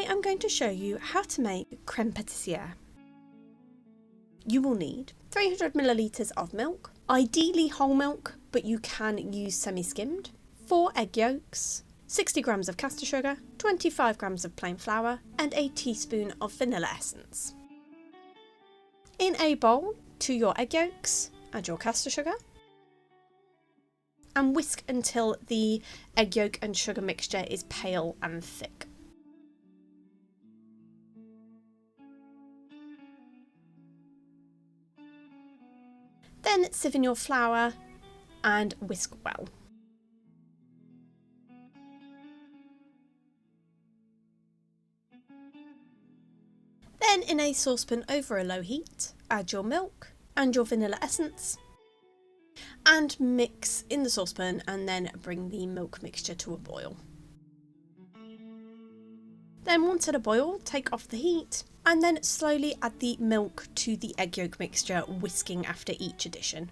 Today I'm going to show you how to make creme patisserie. You will need 300 millilitres of milk, ideally whole milk, but you can use semi-skimmed, 4 egg yolks, 60 grams of caster sugar, 25 grams of plain flour, and a teaspoon of vanilla essence. In a bowl, to your egg yolks, add your caster sugar, and whisk until the egg yolk and sugar mixture is pale and thick. Then sieve in your flour and whisk well. Then in a saucepan over a low heat, add your milk and your vanilla essence and mix in the saucepan, and then bring the milk mixture to a boil. Then once at a boil, take off the heat and then slowly add the milk to the egg yolk mixture, whisking after each addition.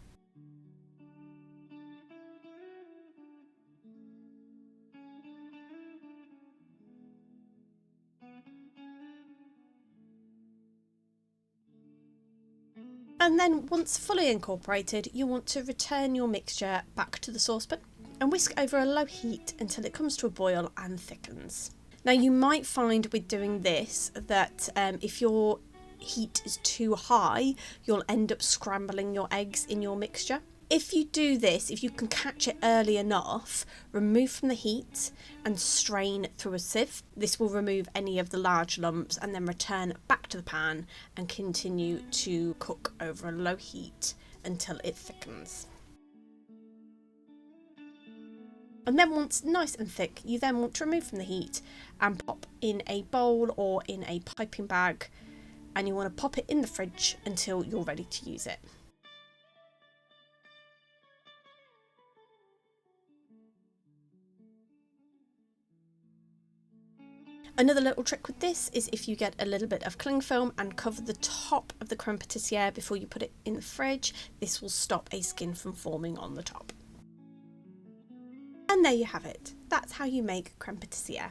And then once fully incorporated, you want to return your mixture back to the saucepan and whisk over a low heat until it comes to a boil and thickens. Now you might find with doing this that if your heat is too high, you'll end up scrambling your eggs in your mixture. If you do this, if you can catch it early enough, remove from the heat and strain through a sieve. This will remove any of the large lumps and then return back to the pan and continue to cook over a low heat until it thickens. And then once nice and thick, you then want to remove from the heat and pop in a bowl or in a piping bag, and you want to pop it in the fridge until you're ready to use it. Another little trick with this is if you get a little bit of cling film and cover the top of the creme patisserie before you put it in the fridge, this will stop a skin from forming on the top. And there you have it. That's how you make creme patisserie.